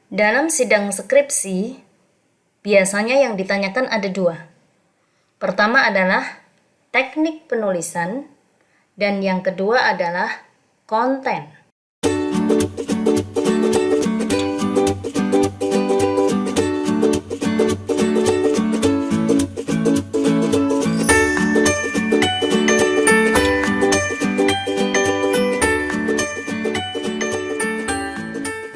Dalam sidang skripsi, biasanya yang ditanyakan ada dua. Pertama adalah teknik penulisan, dan yang kedua adalah konten.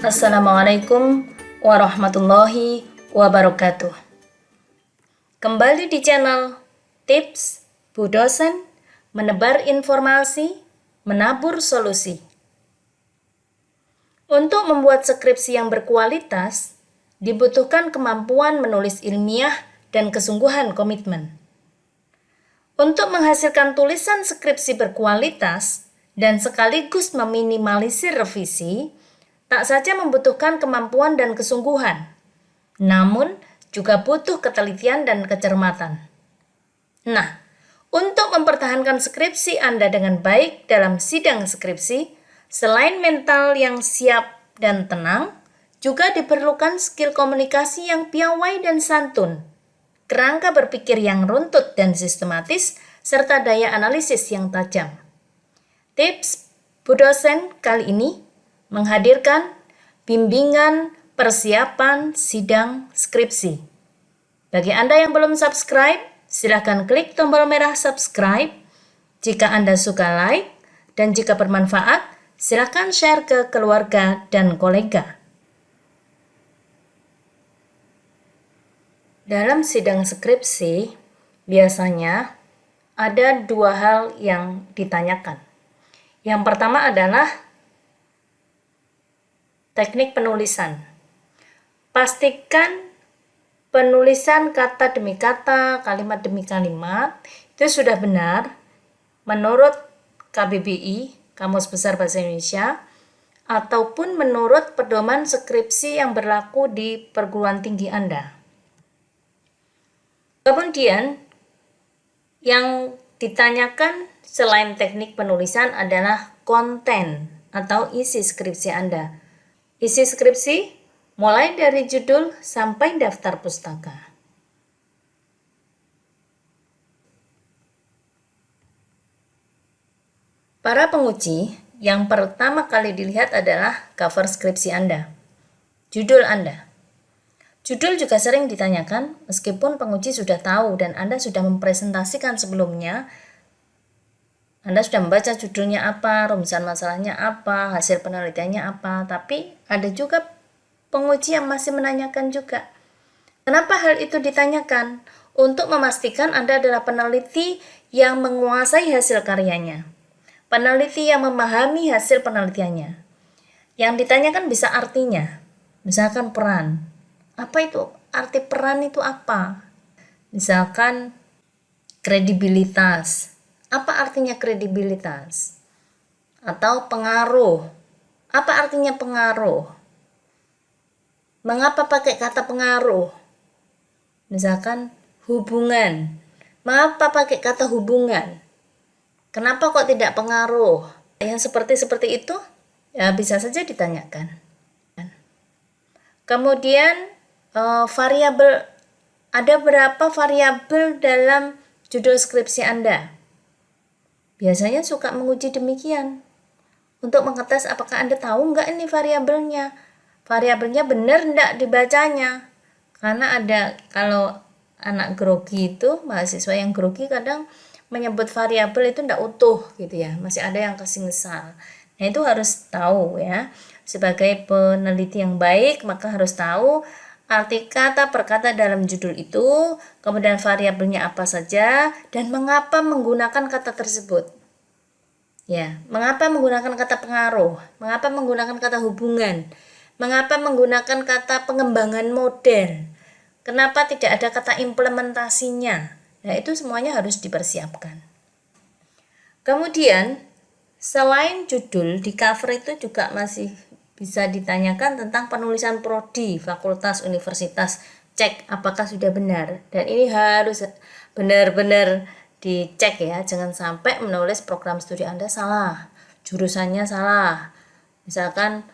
Assalamualaikum warahmatullahi wabarakatuh. Kembali di channel Tips Bu Dosen, menebar informasi, menabur solusi. Untuk membuat skripsi yang berkualitas, dibutuhkan kemampuan menulis ilmiah dan kesungguhan komitmen. Untuk menghasilkan tulisan skripsi berkualitas dan sekaligus meminimalisir revisi, tak saja membutuhkan kemampuan dan kesungguhan, namun juga butuh ketelitian dan kecermatan. Nah, untuk mempertahankan skripsi Anda dengan baik dalam sidang skripsi, selain mental yang siap dan tenang, juga diperlukan skill komunikasi yang piawai dan santun, kerangka berpikir yang runtut dan sistematis, serta daya analisis yang tajam. Tips Bu Dosen kali ini menghadirkan bimbingan persiapan sidang skripsi. Bagi Anda yang belum subscribe, silakan klik tombol merah subscribe. Jika Anda suka like dan jika bermanfaat, silakan share ke keluarga dan kolega. Dalam sidang skripsi, biasanya ada dua hal yang ditanyakan. Yang pertama adalah teknik penulisan. Pastikan penulisan kata demi kata, kalimat demi kalimat, itu sudah benar menurut KBBI, Kamus Besar Bahasa Indonesia, ataupun menurut pedoman skripsi yang berlaku di perguruan tinggi Anda. Kemudian, yang ditanyakan selain teknik penulisan adalah konten atau isi skripsi Anda. Isi skripsi mulai dari judul sampai daftar pustaka. Para penguji, yang pertama kali dilihat adalah cover skripsi Anda, judul Anda. Judul juga sering ditanyakan meskipun penguji sudah tahu dan Anda sudah mempresentasikan sebelumnya. Anda sudah membaca judulnya apa, rumusan masalahnya apa, hasil penelitiannya apa, tapi ada juga penguji yang masih menanyakan juga. Kenapa hal itu ditanyakan? Untuk memastikan Anda adalah peneliti yang menguasai hasil karyanya, peneliti yang memahami hasil penelitiannya. Yang ditanyakan bisa artinya, misalkan peran. Apa itu? Arti peran itu apa? Misalkan kredibilitas. Apa artinya kredibilitas? Atau pengaruh. Apa artinya pengaruh? Mengapa pakai kata pengaruh? Misalkan hubungan. Mengapa pakai kata hubungan? Kenapa kok tidak pengaruh? Yang seperti itu ya bisa saja ditanyakan. Kemudian variabel, ada berapa variabel dalam judul skripsi Anda? Biasanya suka menguji demikian untuk mengetes apakah Anda tahu enggak ini variabelnya. Variabelnya benar enggak dibacanya. Karena ada, kalau anak grogi itu, mahasiswa yang grogi kadang menyebut variabel itu enggak utuh gitu ya. Masih ada yang kesengsal. Nah, itu harus tahu ya. Sebagai peneliti yang baik, maka harus tahu arti kata per kata dalam judul itu, kemudian variabelnya apa saja, dan mengapa menggunakan kata tersebut. Ya, mengapa menggunakan kata pengaruh, mengapa menggunakan kata hubungan, mengapa menggunakan kata pengembangan model, kenapa tidak ada kata implementasinya. Nah, itu semuanya harus dipersiapkan. Kemudian, selain judul, di cover itu juga masih bisa ditanyakan tentang penulisan prodi, fakultas, universitas. Cek apakah sudah benar. Dan ini harus benar-benar dicek ya. Jangan sampai menulis program studi Anda salah, jurusannya salah. Misalkan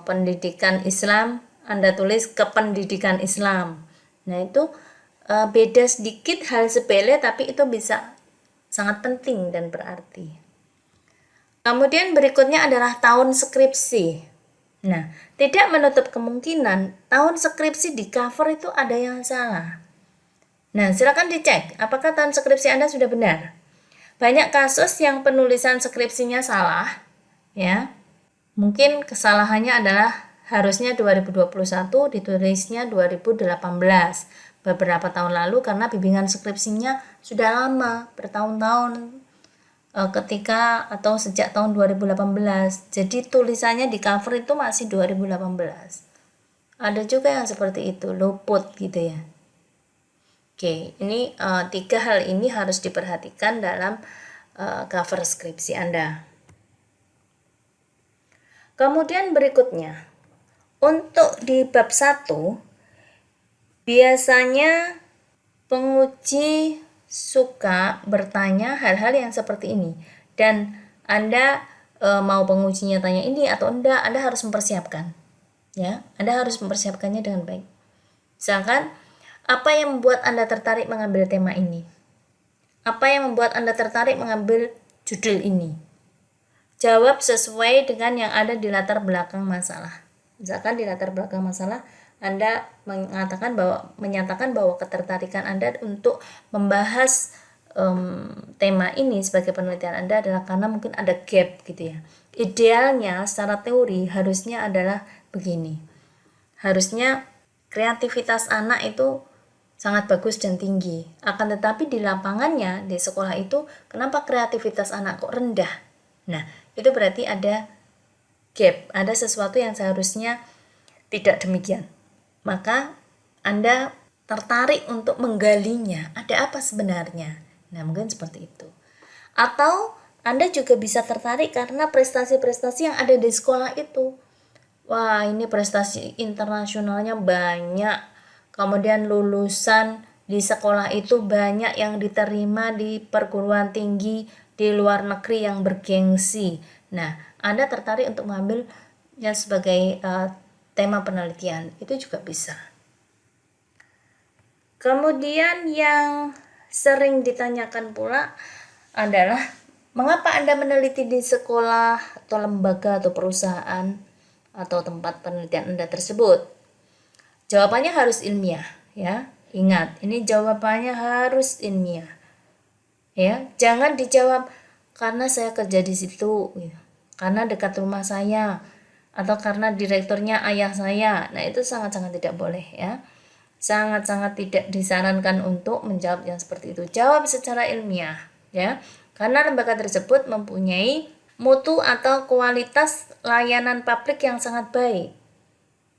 pendidikan Islam Anda tulis kependidikan Islam. Nah, itu beda sedikit, hal sepele, tapi itu bisa sangat penting dan berarti. Kemudian berikutnya adalah tahun skripsi. Nah, tidak menutup kemungkinan tahun skripsi di cover itu ada yang salah. Nah, silakan dicek apakah tahun skripsi Anda sudah benar. Banyak kasus yang penulisan skripsinya salah, ya. Mungkin kesalahannya adalah harusnya 2021, ditulisnya 2018. Beberapa tahun lalu karena bimbingan skripsinya sudah lama, bertahun-tahun, ketika atau sejak tahun 2018. Jadi tulisannya di cover itu masih 2018. Ada juga yang seperti itu, luput gitu ya. Oke, ini 3 hal ini harus diperhatikan dalam cover skripsi Anda. Kemudian berikutnya, untuk di bab 1, biasanya penguji suka bertanya hal-hal yang seperti ini. Dan Anda mau pengujinya tanya ini atau enggak, Anda harus mempersiapkan. Ya, Anda harus mempersiapkannya dengan baik. Misalkan, apa yang membuat Anda tertarik mengambil tema ini? Apa yang membuat Anda tertarik mengambil judul ini? Jawab sesuai dengan yang ada di latar belakang masalah. Misalkan di latar belakang masalah Anda menyatakan bahwa ketertarikan Anda untuk membahas tema ini sebagai penelitian Anda adalah karena mungkin ada gap gitu ya. Idealnya secara teori harusnya adalah begini. Harusnya kreativitas anak itu sangat bagus dan tinggi. Akan tetapi di lapangannya, di sekolah itu, kenapa kreativitas anak kok rendah? Nah, itu berarti ada gap, ada sesuatu yang seharusnya tidak demikian. Maka Anda tertarik untuk menggalinya, ada apa sebenarnya? Nah, mungkin seperti itu. Atau Anda juga bisa tertarik karena prestasi-prestasi yang ada di sekolah itu. Wah, ini prestasi internasionalnya banyak. Kemudian lulusan di sekolah itu banyak yang diterima di perguruan tinggi di luar negeri yang bergengsi. Nah, Anda tertarik untuk mengambilnya sebagai tema penelitian, itu juga bisa. Kemudian yang sering ditanyakan pula adalah mengapa Anda meneliti di sekolah atau lembaga atau perusahaan atau tempat penelitian Anda tersebut? Jawabannya harus ilmiah, ya. Ingat, ini jawabannya harus ilmiah. Ya, jangan dijawab karena saya kerja di situ, karena dekat rumah saya, atau karena direkturnya ayah saya. Nah, itu sangat-sangat tidak boleh ya. Sangat-sangat tidak disarankan untuk menjawab yang seperti itu. Jawab secara ilmiah ya. Karena lembaga tersebut mempunyai mutu atau kualitas layanan publik yang sangat baik.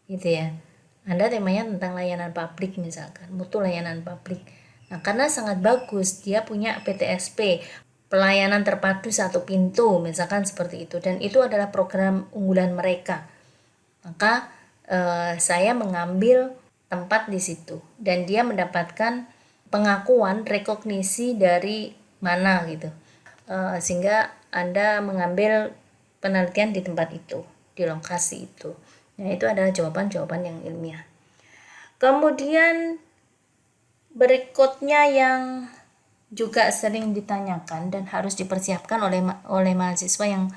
Gitu ya. Anda temanya tentang layanan publik misalkan, mutu layanan publik. Nah, karena sangat bagus, dia punya PTSP, pelayanan terpadu satu pintu, misalkan seperti itu. Dan itu adalah program unggulan mereka. Maka saya mengambil tempat di situ. Dan dia mendapatkan pengakuan, rekognisi dari mana gitu. Sehingga Anda mengambil penelitian di tempat itu, di lokasi itu. Nah, itu adalah jawaban-jawaban yang ilmiah. Kemudian berikutnya yang juga sering ditanyakan dan harus dipersiapkan oleh mahasiswa yang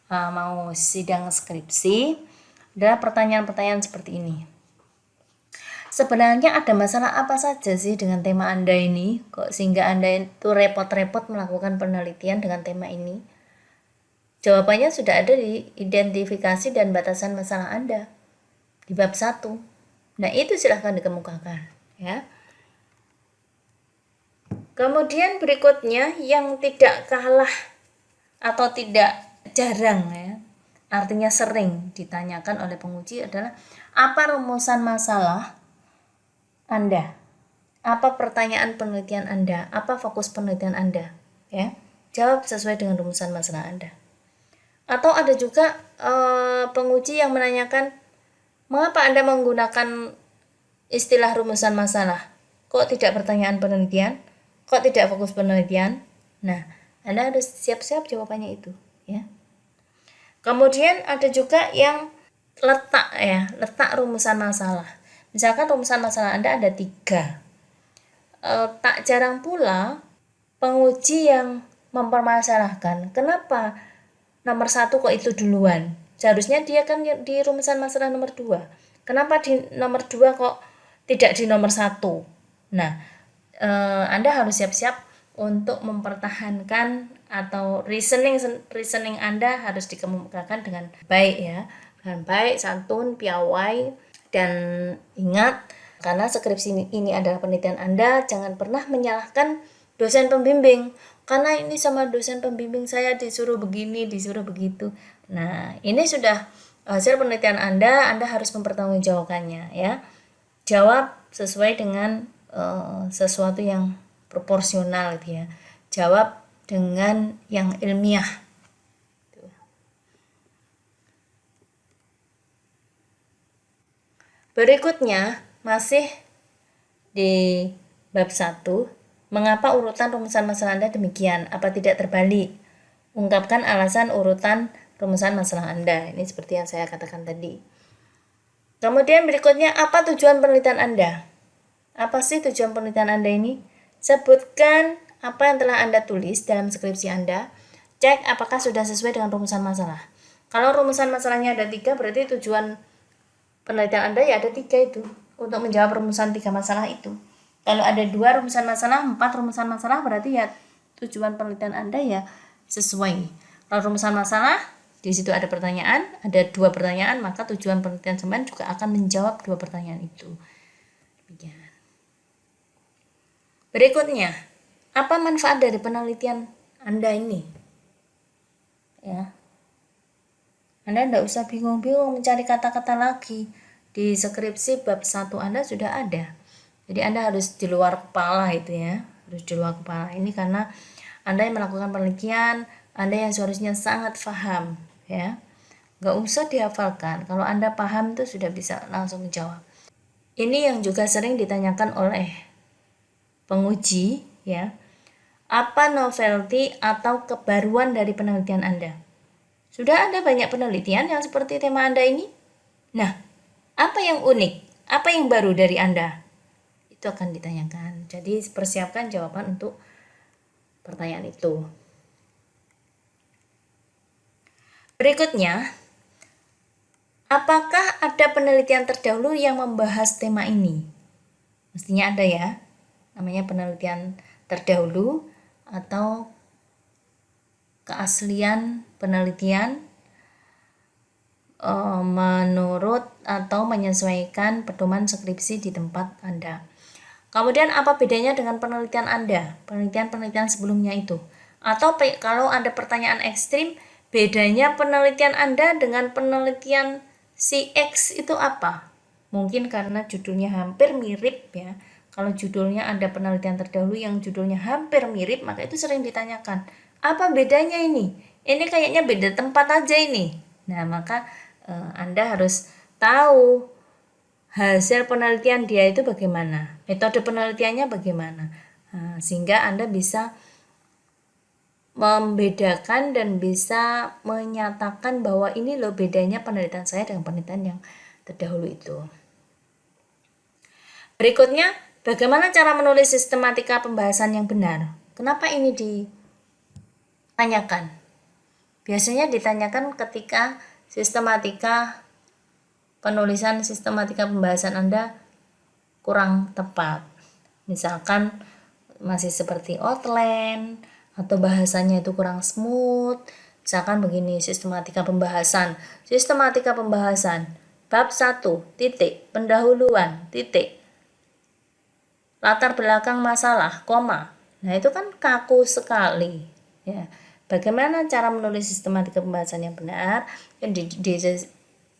mau sidang skripsi adalah pertanyaan-pertanyaan seperti ini. Sebenarnya ada masalah apa saja sih dengan tema Anda ini? Kok sehingga Anda itu repot-repot melakukan penelitian dengan tema ini? Jawabannya sudah ada di identifikasi dan batasan masalah Anda di bab 1. Nah, itu silahkan dikemukakan ya. Kemudian berikutnya yang tidak kalah atau tidak jarang ya, artinya sering ditanyakan oleh penguji adalah apa rumusan masalah Anda? Apa pertanyaan penelitian Anda? Apa fokus penelitian Anda? Ya, jawab sesuai dengan rumusan masalah Anda. Atau ada juga penguji yang menanyakan mengapa Anda menggunakan istilah rumusan masalah? Kok tidak pertanyaan penelitian? Kok tidak fokus penelitian? Nah, Anda harus siap-siap jawabannya itu, ya. Kemudian ada juga yang letak rumusan masalah. Misalkan rumusan masalah Anda ada 3. Tak jarang pula penguji yang mempermasalahkan, kenapa nomor 1 kok itu duluan? Seharusnya dia kan di rumusan masalah nomor 2. Kenapa di nomor 2 kok tidak di nomor 1? Nah, Anda harus siap-siap untuk mempertahankan atau reasoning Anda harus dikemukakan dengan baik ya. Dengan baik, santun, piawai, dan ingat, karena skripsi ini adalah penelitian Anda, jangan pernah menyalahkan dosen pembimbing. Karena ini sama dosen pembimbing saya disuruh begini, disuruh begitu. Nah, ini sudah hasil penelitian Anda harus mempertanggungjawabkannya ya. Jawab sesuai dengan sesuatu yang proporsional gitu ya. Jawab dengan yang ilmiah. Berikutnya masih di bab 1, mengapa urutan rumusan masalah Anda demikian? Apa tidak terbalik? Ungkapkan alasan urutan rumusan masalah Anda. Ini seperti yang saya katakan tadi. Kemudian berikutnya, apa tujuan penelitian Anda? Apa sih tujuan penelitian Anda ini? Sebutkan apa yang telah Anda tulis dalam skripsi Anda. Cek apakah sudah sesuai dengan rumusan masalah. Kalau rumusan masalahnya ada 3, berarti tujuan penelitian Anda ya ada 3 itu, untuk menjawab rumusan 3 masalah itu. Kalau ada 2 rumusan masalah, 4 rumusan masalah, berarti ya tujuan penelitian Anda ya sesuai. Kalau rumusan masalah, di situ ada pertanyaan, ada 2 pertanyaan, maka tujuan penelitian sampean juga akan menjawab 2 pertanyaan itu. Demikian. Berikutnya, apa manfaat dari penelitian Anda ini? Ya. Anda tidak usah bingung-bingung mencari kata-kata lagi. Di skripsi bab 1 Anda sudah ada. Jadi Anda harus di luar kepala itu ya. Harus di luar kepala. Ini karena Anda yang melakukan penelitian, Anda yang seharusnya sangat paham ya. Nggak usah dihafalkan. Kalau Anda paham itu sudah bisa langsung menjawab. Ini yang juga sering ditanyakan oleh penguji ya. Apa novelty atau kebaruan dari penelitian Anda? Sudah ada banyak penelitian yang seperti tema Anda ini? Nah, apa yang unik? Apa yang baru dari Anda? Itu akan ditanyakan. Jadi persiapkan jawaban untuk pertanyaan itu. Berikutnya, apakah ada penelitian terdahulu yang membahas tema ini? Mestinya ada ya. Namanya penelitian terdahulu atau keaslian penelitian menurut atau menyesuaikan pedoman skripsi di tempat Anda. Kemudian apa bedanya dengan penelitian Anda? Penelitian-penelitian sebelumnya itu. Atau kalau ada pertanyaan ekstrim, bedanya penelitian Anda dengan penelitian si X itu apa? Mungkin karena judulnya hampir mirip ya. Kalau judulnya ada penelitian terdahulu yang judulnya hampir mirip, maka itu sering ditanyakan. Apa bedanya ini? Ini kayaknya beda tempat aja ini. Nah, maka Anda harus tahu hasil penelitian dia itu bagaimana, metode penelitiannya bagaimana, sehingga Anda bisa membedakan dan bisa menyatakan bahwa ini loh bedanya penelitian saya dengan penelitian yang terdahulu itu. Berikutnya, bagaimana cara menulis sistematika pembahasan yang benar? Kenapa ini ditanyakan? Biasanya ditanyakan ketika penulisan sistematika pembahasan Anda kurang tepat. Misalkan masih seperti outline atau bahasanya itu kurang smooth. Misalkan begini, sistematika pembahasan bab 1 titik pendahuluan titik latar belakang masalah koma. Nah, itu kan kaku sekali ya. Bagaimana cara menulis sistematika pembahasan yang benar? Yang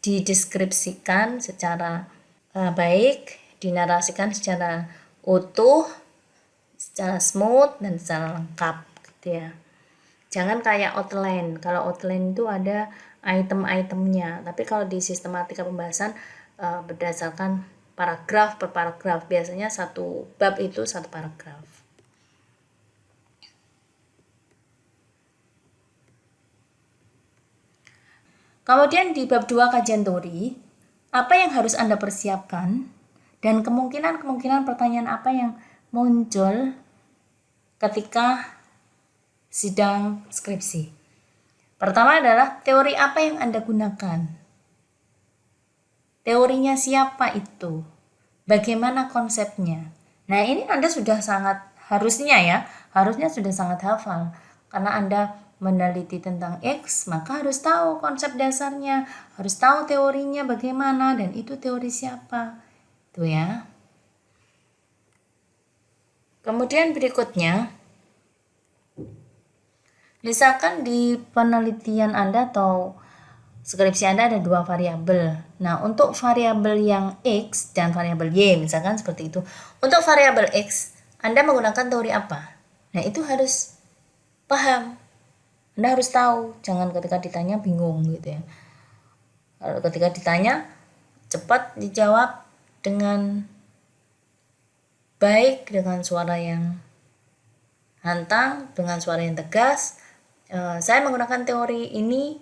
dideskripsikan secara baik, dinarasikan secara utuh, secara smooth dan secara lengkap gitu ya. Jangan kayak outline. Kalau outline itu ada item-itemnya, tapi kalau di sistematika pembahasan berdasarkan paragraf per paragraf. Biasanya satu bab itu satu paragraf. Kemudian di bab 2 kajian teori, apa yang harus Anda persiapkan dan kemungkinan pertanyaan apa yang muncul ketika sidang skripsi. Pertama adalah teori apa yang Anda gunakan. Teorinya siapa itu? Bagaimana konsepnya? Nah, ini Anda sudah harusnya sudah sangat hafal. Karena Anda meneliti tentang X, maka harus tahu konsep dasarnya, harus tahu teorinya bagaimana, dan itu teori siapa. Itu ya. Kemudian berikutnya, misalkan di penelitian Anda atau skripsi Anda ada 2 variabel. Nah, untuk variabel yang X dan variabel Y, misalkan seperti itu. Untuk variabel X, Anda menggunakan teori apa? Nah, itu harus paham. Anda harus tahu, jangan ketika ditanya bingung gitu ya. Kalau ketika ditanya, cepat dijawab dengan baik, dengan suara yang lantang, dengan suara yang tegas. Saya menggunakan teori ini,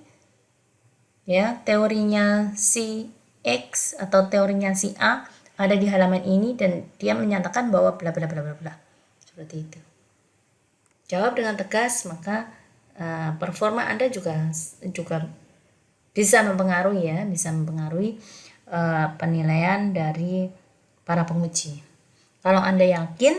ya, teorinya si X atau teorinya si A ada di halaman ini dan dia menyatakan bahwa bla bla bla bla bla. Seperti itu. Jawab dengan tegas, maka performa Anda juga bisa mempengaruhi penilaian dari para penguji. Kalau Anda yakin,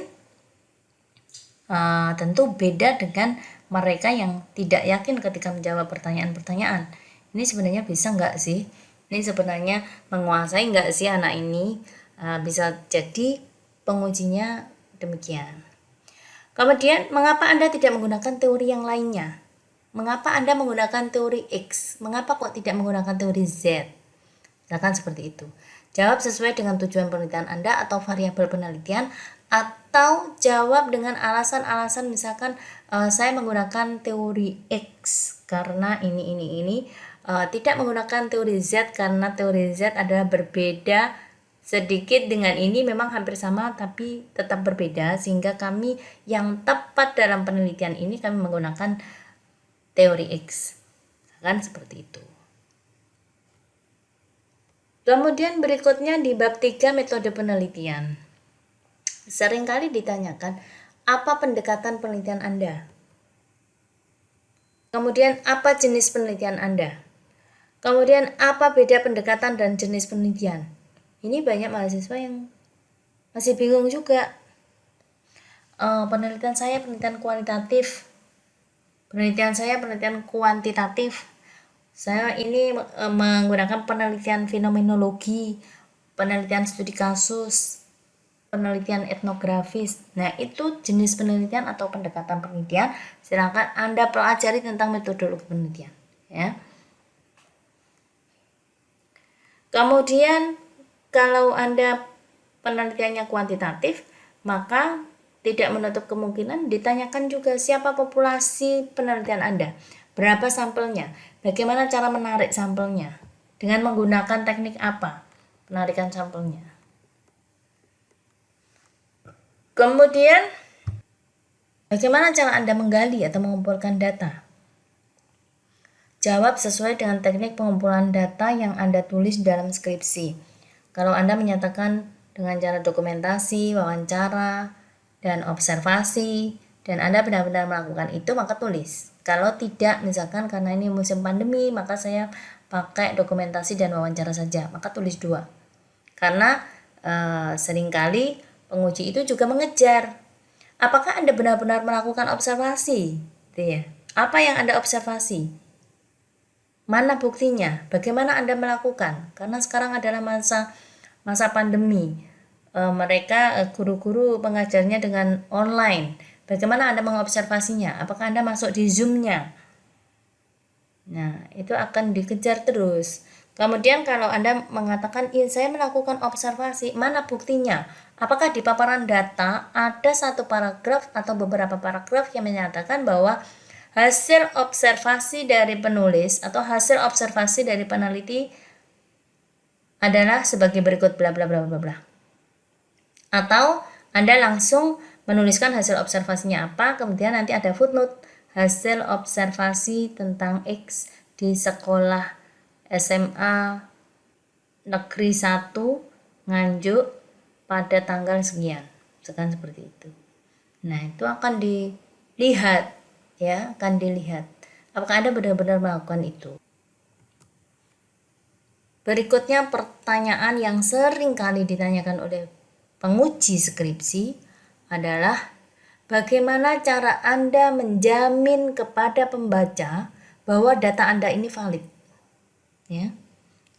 tentu beda dengan mereka yang tidak yakin ketika menjawab pertanyaan-pertanyaan. Ini sebenarnya bisa nggak sih? Ini sebenarnya menguasai nggak sih anak ini? Bisa jadi pengujinya demikian. Kemudian, mengapa Anda tidak menggunakan teori yang lainnya? Mengapa Anda menggunakan teori X? Mengapa kok tidak menggunakan teori Z? Misalkan seperti itu. Jawab sesuai dengan tujuan penelitian Anda atau variabel penelitian, atau jawab dengan alasan-alasan, misalkan saya menggunakan teori X karena ini. Tidak menggunakan teori Z karena teori Z adalah berbeda sedikit dengan ini, memang hampir sama tapi tetap berbeda, sehingga kami yang tepat dalam penelitian ini kami menggunakan teori X. Kan seperti itu. Kemudian berikutnya di bab 3 metode penelitian. Seringkali ditanyakan, apa pendekatan penelitian Anda? Kemudian apa jenis penelitian Anda? Kemudian apa beda pendekatan dan jenis penelitian? Ini banyak mahasiswa yang masih bingung juga. Penelitian saya penelitian kualitatif, penelitian saya penelitian kuantitatif. Saya ini menggunakan penelitian fenomenologi, penelitian studi kasus, penelitian etnografis. Nah, itu jenis penelitian atau pendekatan penelitian. Silakan Anda pelajari tentang metodologi penelitian, ya. Kemudian kalau Anda penelitiannya kuantitatif, maka tidak menutup kemungkinan ditanyakan juga siapa populasi penelitian Anda, berapa sampelnya, bagaimana cara menarik sampelnya, dengan menggunakan teknik apa penarikan sampelnya. Kemudian, bagaimana cara Anda menggali atau mengumpulkan data? Jawab sesuai dengan teknik pengumpulan data yang Anda tulis dalam skripsi. Kalau Anda menyatakan dengan cara dokumentasi, wawancara, dan observasi, dan Anda benar-benar melakukan itu, maka tulis. Kalau tidak, misalkan karena ini musim pandemi, maka saya pakai dokumentasi dan wawancara saja, maka tulis 2. Karena seringkali penguji itu juga mengejar, apakah Anda benar-benar melakukan observasi? Apa yang Anda observasi? Mana buktinya? Bagaimana Anda melakukan? Karena sekarang adalah masa pandemi. Mereka guru-guru mengajarnya dengan online. Bagaimana Anda mengobservasinya? Apakah Anda masuk di Zoom-nya? Nah, itu akan dikejar terus. Kemudian kalau Anda mengatakan, saya melakukan observasi, mana buktinya? Apakah di paparan data ada satu paragraf atau beberapa paragraf yang menyatakan bahwa hasil observasi dari penulis atau hasil observasi dari peneliti adalah sebagai berikut bla bla bla bla bla. Atau Anda langsung menuliskan hasil observasinya apa, kemudian nanti ada footnote, hasil observasi tentang X di sekolah SMA Negeri 1 Nganjuk pada tanggal sekian, misalkan seperti itu. Nah, itu akan dilihat ya, akan dilihat apakah Anda benar-benar melakukan itu. Berikutnya pertanyaan yang sering kali ditanyakan oleh penguji skripsi adalah bagaimana cara Anda menjamin kepada pembaca bahwa data Anda ini valid? Ya.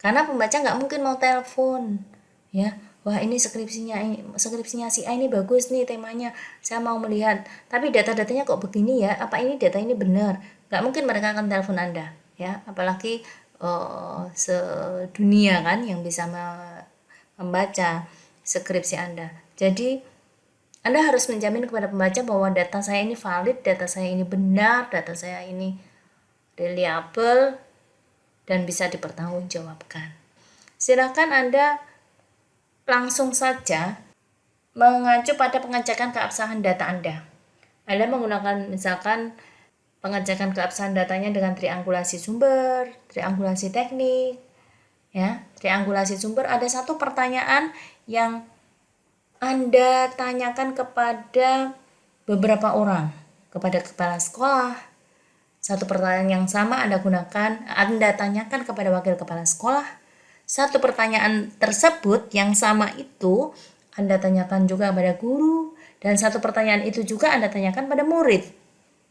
Karena pembaca nggak mungkin mau telepon, ya. Wah, ini skripsinya si A ini bagus nih temanya, saya mau melihat. Tapi data-datanya kok begini ya? Apa ini data ini benar? Nggak mungkin mereka akan telepon Anda, ya. Apalagi sedunia kan yang bisa membaca skripsi Anda. Jadi Anda harus menjamin kepada pembaca bahwa data saya ini valid, data saya ini benar, data saya ini reliable dan bisa dipertanggungjawabkan. Silakan Anda langsung saja mengacu pada pengecekan keabsahan data Anda. Anda menggunakan misalkan pengecekan keabsahan datanya dengan triangulasi sumber, triangulasi teknik, ya. Triangulasi sumber ada satu pertanyaan yang Anda tanyakan kepada beberapa orang, kepada kepala sekolah. Satu pertanyaan yang sama Anda tanyakan kepada wakil kepala sekolah. Satu pertanyaan tersebut yang sama itu Anda tanyakan juga pada guru, dan satu pertanyaan itu juga Anda tanyakan pada murid.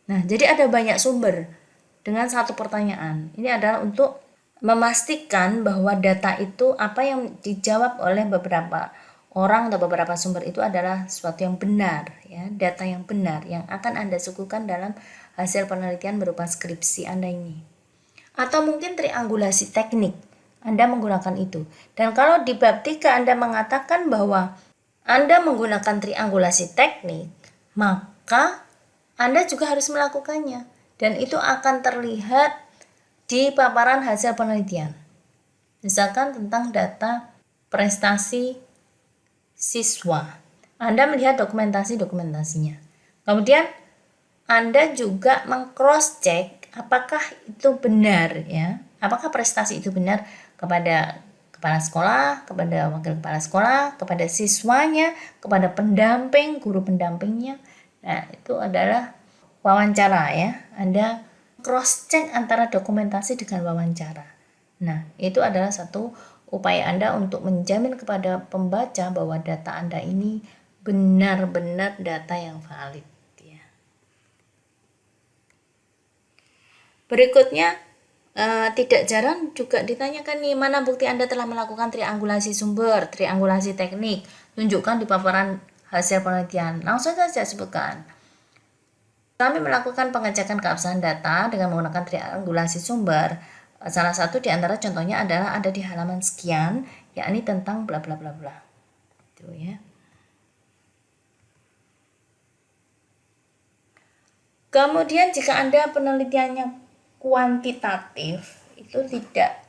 Nah, jadi ada banyak sumber dengan satu pertanyaan. Ini adalah untuk memastikan bahwa data itu apa yang dijawab oleh beberapa orang atau beberapa sumber itu adalah sesuatu yang benar, ya, data yang benar yang akan Anda suguhkan dalam hasil penelitian berupa skripsi Anda ini. Atau mungkin triangulasi teknik, Anda menggunakan itu. Dan kalau di bab 3 Anda mengatakan bahwa Anda menggunakan triangulasi teknik, maka Anda juga harus melakukannya, dan itu akan terlihat di paparan hasil penelitian. Misalkan tentang data prestasi siswa, Anda melihat dokumentasinya. Kemudian Anda juga meng-cross check apakah itu benar, ya, apakah prestasi itu benar kepada kepala sekolah, kepada wakil kepala sekolah, kepada siswanya, kepada pendamping, guru pendampingnya. Nah, itu adalah wawancara, ya. Anda cross check antara dokumentasi dengan wawancara. Nah, itu adalah satu upaya Anda untuk menjamin kepada pembaca bahwa data Anda ini benar-benar data yang valid, ya. Berikutnya, tidak jarang juga ditanyakan nih, mana bukti Anda telah melakukan triangulasi sumber, triangulasi teknik, tunjukkan di paparan hasil penelitian. Langsung saja sebutkan. Kami melakukan pengecekan keabsahan data dengan menggunakan triangulasi sumber. Salah satu di antara contohnya adalah ada di halaman sekian, yakni tentang bla bla bla bla. Itu, ya. Kemudian jika Anda penelitiannya kuantitatif, itu tidak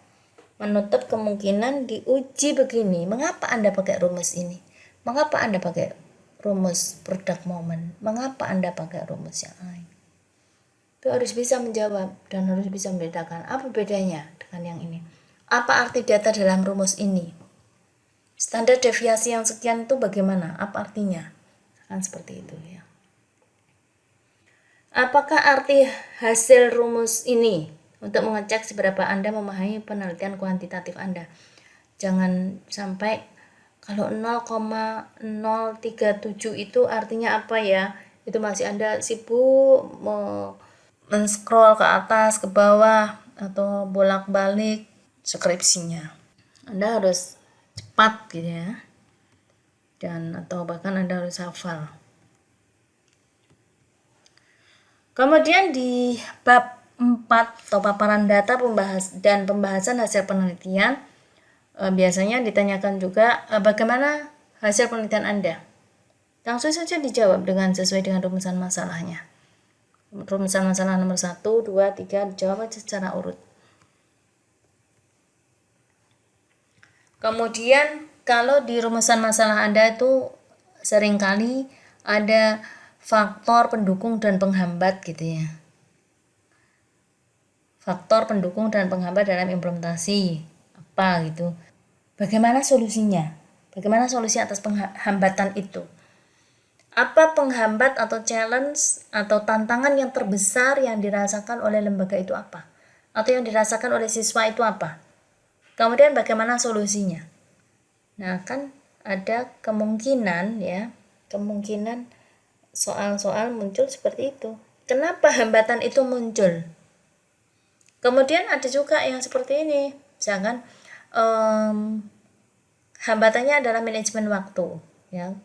menutup kemungkinan diuji begini. Mengapa Anda pakai rumus ini? Mengapa Anda pakai rumus product moment? Mengapa Anda pakai rumus yang lain? Itu harus bisa menjawab dan harus bisa membedakan apa bedanya dengan yang ini. Apa arti data dalam rumus ini? Standar deviasi yang sekian itu bagaimana? Apa artinya? Kan seperti itu, ya. Apakah arti hasil rumus ini untuk mengecek seberapa Anda memahami penelitian kuantitatif Anda? Jangan sampai kalau 0,037 itu artinya apa ya? Itu masih Anda sibuk men-scroll ke atas, ke bawah, atau bolak-balik skripsinya. Anda harus cepat gitu, ya. Dan atau bahkan Anda harus hafal. Kemudian di bab 4 atau paparan data dan pembahasan hasil penelitian, biasanya ditanyakan juga bagaimana hasil penelitian Anda. Langsung saja dijawab sesuai dengan rumusan masalahnya. Rumusan masalah nomor 1, 2, 3 dijawab secara urut. Kemudian kalau di rumusan masalah Anda itu seringkali ada faktor pendukung dan penghambat gitu, ya. faktor pendukung dan penghambat dalam implementasi apa gitu. Bagaimana solusinya? Bagaimana solusi atas penghambatan itu? Apa penghambat atau challenge atau tantangan yang terbesar yang dirasakan oleh lembaga itu apa? Atau yang dirasakan oleh siswa itu apa? Kemudian bagaimana solusinya? Nah, kan ada kemungkinan soal-soal muncul seperti itu. Kenapa hambatan itu muncul? Kemudian ada juga yang seperti ini, misalkan hambatannya adalah manajemen waktu, ya,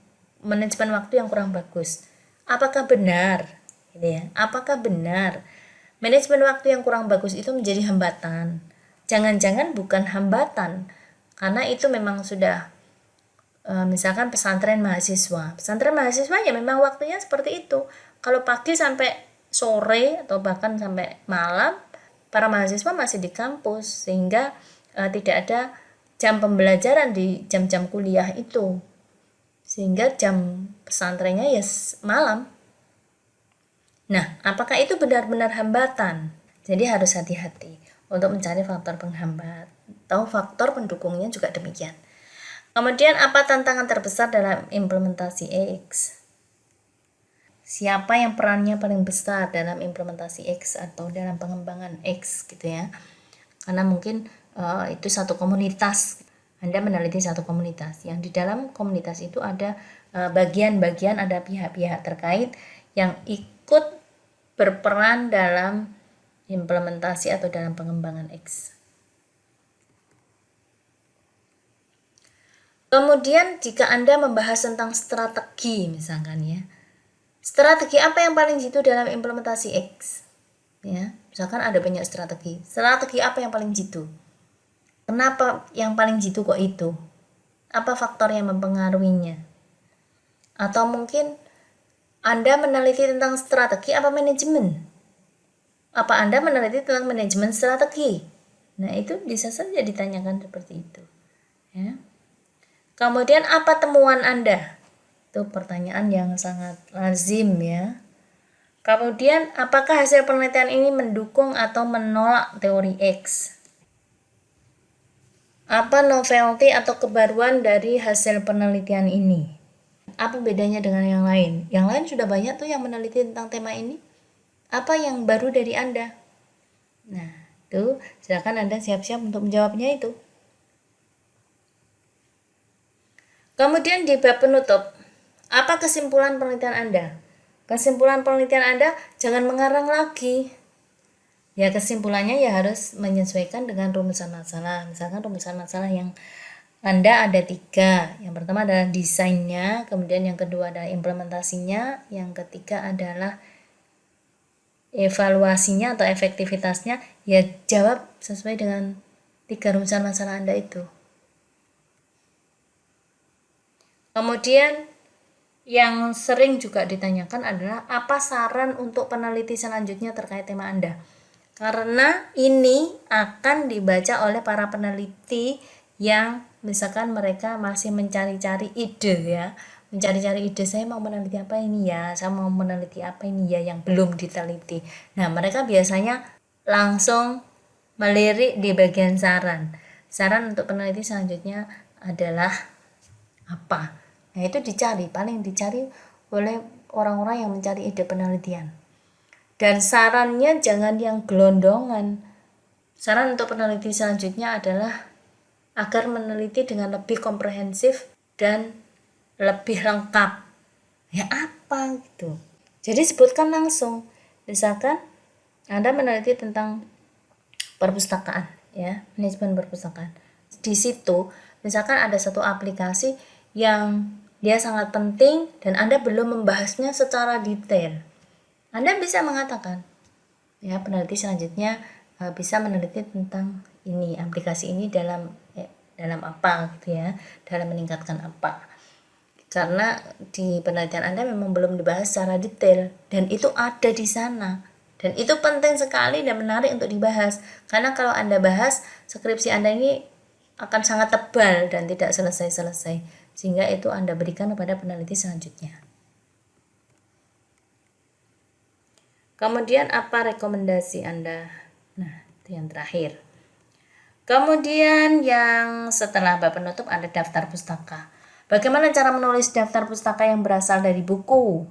manajemen waktu yang kurang bagus. Apakah benar, Apakah benar manajemen waktu yang kurang bagus itu menjadi hambatan? Jangan-jangan bukan hambatan, karena itu memang sudah misalkan pesantren mahasiswa ya memang waktunya seperti itu. Kalau pagi sampai sore atau bahkan sampai malam para mahasiswa masih di kampus, sehingga tidak ada jam pembelajaran di jam-jam kuliah itu, sehingga jam pesantrennya ya malam. Nah, apakah itu benar-benar hambatan? Jadi harus hati-hati untuk mencari faktor penghambat. Tahu faktor pendukungnya juga demikian. Kemudian apa tantangan terbesar dalam implementasi X? Siapa yang perannya paling besar dalam implementasi X atau dalam pengembangan X gitu ya? Karena mungkin itu satu komunitas. Anda meneliti satu komunitas yang di dalam komunitas itu ada bagian-bagian, ada pihak-pihak terkait yang ikut berperan dalam implementasi atau dalam pengembangan X. Kemudian jika Anda membahas tentang strategi misalkan ya, strategi apa yang paling jitu dalam implementasi X? Ya, misalkan ada banyak strategi. Strategi apa yang paling jitu? Kenapa yang paling jitu kok itu? Apa faktor yang mempengaruhinya? Atau mungkin Anda meneliti tentang strategi apa manajemen? Apa Anda meneliti tentang manajemen strategi? Nah, itu bisa saja ditanyakan seperti itu. Ya. Kemudian apa temuan Anda? Itu pertanyaan yang sangat lazim ya. Kemudian apakah hasil penelitian ini mendukung atau menolak teori X? Apa novelty atau kebaruan dari hasil penelitian ini? Apa bedanya dengan yang lain? Yang lain sudah banyak tuh yang meneliti tentang tema ini. Apa yang baru dari Anda? Nah, tuh silakan Anda siap-siap untuk menjawabnya itu. Kemudian di bab penutup, apa kesimpulan penelitian Anda? Kesimpulan penelitian Anda jangan mengarang lagi. Ya, kesimpulannya ya harus menyesuaikan dengan rumusan masalah. Misalkan rumusan masalah yang Anda ada 3. Yang pertama adalah desainnya, kemudian yang kedua adalah implementasinya, yang ketiga adalah evaluasinya atau efektivitasnya. Ya, jawab sesuai dengan 3 rumusan masalah Anda itu. Kemudian yang sering juga ditanyakan adalah apa saran untuk peneliti selanjutnya terkait tema Anda? Karena ini akan dibaca oleh para peneliti yang misalkan mereka masih mencari-cari ide ya. Mencari-cari ide, saya mau meneliti apa ini ya, saya mau meneliti apa ini ya yang belum diteliti. Nah, mereka biasanya langsung melirik di bagian saran. Saran untuk peneliti selanjutnya adalah apa? Nah, itu paling dicari oleh orang-orang yang mencari ide penelitian. Dan sarannya jangan yang gelondongan. Saran untuk peneliti selanjutnya adalah agar meneliti dengan lebih komprehensif dan lebih lengkap. Ya apa gitu. Jadi sebutkan langsung. Misalkan Anda meneliti tentang perpustakaan, ya, manajemen perpustakaan. Di situ misalkan ada satu aplikasi yang dia sangat penting dan Anda belum membahasnya secara detail. Anda bisa mengatakan, ya, peneliti selanjutnya bisa meneliti tentang ini, aplikasi ini dalam apa gitu ya, dalam meningkatkan apa. Karena di penelitian Anda memang belum dibahas secara detail dan itu ada di sana. Dan itu penting sekali dan menarik untuk dibahas. Karena kalau Anda bahas, skripsi Anda ini akan sangat tebal dan tidak selesai-selesai. Sehingga itu Anda berikan kepada peneliti selanjutnya. Kemudian apa rekomendasi Anda? Nah, Itu yang terakhir. Kemudian yang setelah bab penutup ada daftar pustaka. Bagaimana cara menulis daftar pustaka yang berasal dari buku,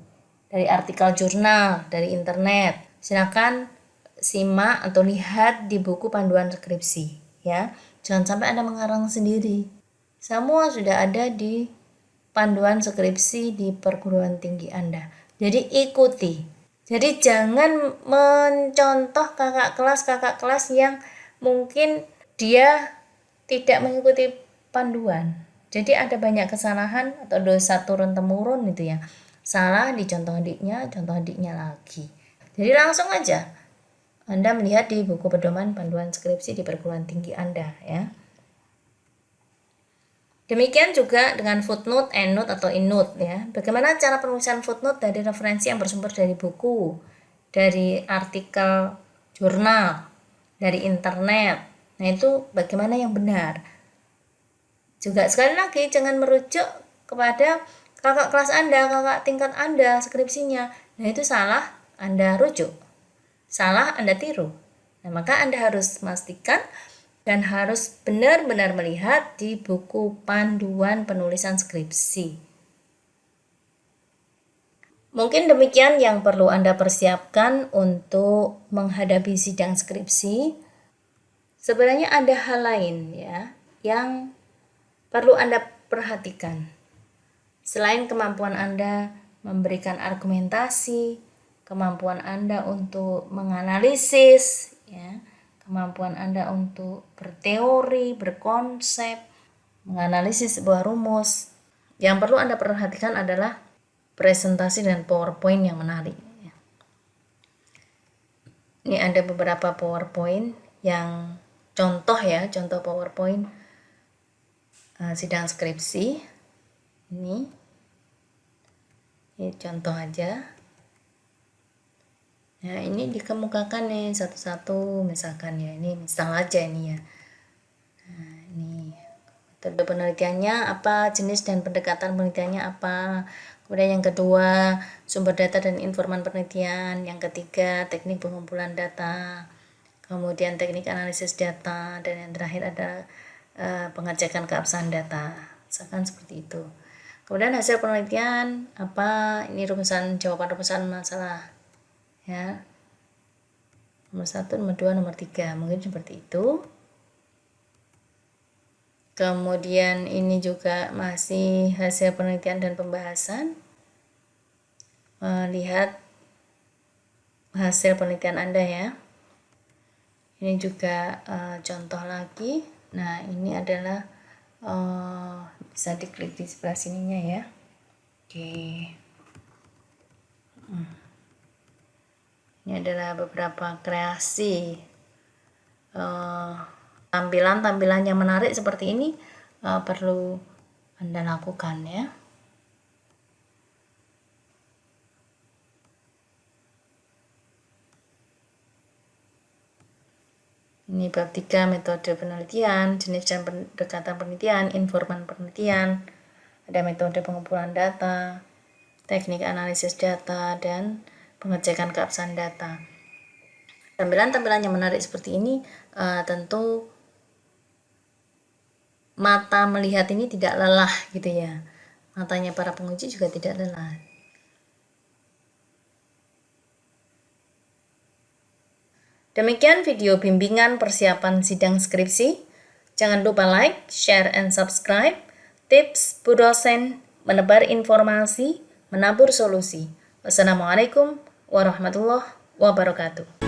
dari artikel jurnal, dari internet? Silakan simak atau lihat di buku panduan skripsi, ya. Jangan sampai Anda mengarang sendiri. Semua sudah ada di panduan skripsi di perguruan tinggi Anda. Jadi ikuti. Jadi jangan mencontoh kakak kelas yang mungkin dia tidak mengikuti panduan. Jadi ada banyak kesalahan atau dosa turun-temurun gitu ya. Salah dicontoh adiknya lagi. Jadi langsung aja Anda melihat di buku pedoman panduan skripsi di perguruan tinggi Anda, ya. Demikian juga dengan footnote, endnote atau innote, ya. Bagaimana cara penulisan footnote dari referensi yang bersumber dari buku, dari artikel jurnal, dari internet. Nah, itu bagaimana yang benar. Juga sekali lagi jangan merujuk kepada kakak kelas Anda, kakak tingkat Anda, skripsinya. Nah, itu salah, Anda rujuk. Salah, Anda tiru. Nah, maka Anda harus memastikan dan harus benar-benar melihat di buku panduan penulisan skripsi. Mungkin demikian yang perlu Anda persiapkan untuk menghadapi sidang skripsi. Sebenarnya ada hal lain, ya, yang perlu Anda perhatikan. Selain kemampuan Anda memberikan argumentasi, kemampuan Anda untuk menganalisis, ya, kemampuan Anda untuk berteori, berkonsep, menganalisis sebuah rumus. Yang perlu Anda perhatikan adalah presentasi dan PowerPoint yang menarik. Ini ada beberapa PowerPoint yang contoh PowerPoint sidang skripsi. Ini contoh aja. Nah, ini dikemukakan nih satu-satu, misalkan ya, ini misal aja ini ya. Nah, ini metode penelitiannya apa, jenis dan pendekatan penelitiannya apa. Kemudian yang kedua, sumber data dan informan penelitian. Yang ketiga, teknik pengumpulan data. Kemudian teknik analisis data, dan yang terakhir ada pengecekan keabsahan data. Misalkan seperti itu. Kemudian hasil penelitian apa? Ini jawaban rumusan masalah. Ya. Nomor 1, nomor 2, nomor 3. Mungkin seperti itu. Kemudian ini juga masih hasil penelitian dan pembahasan. Lihat hasil penelitian Anda, ya. Ini juga contoh lagi. Nah, ini adalah bisa diklik di sebelah sininya, ya. Oke. Ini adalah beberapa kreasi tampilan yang menarik seperti ini perlu Anda lakukan, ya. Ini bab 3 metode penelitian, jenis dan pendekatan penelitian, informan penelitian, ada metode pengumpulan data, teknik analisis data, dan pengecekan keabsahan data. Tampilan-tampilan yang menarik seperti ini tentu mata melihat ini tidak lelah gitu ya. Matanya para penguji juga tidak lelah. Demikian video bimbingan persiapan sidang skripsi. Jangan lupa like, share, and subscribe. Tips Bu Dosen menebar informasi, menabur solusi. Wassalamualaikum warahmatullahi wabarakatuh.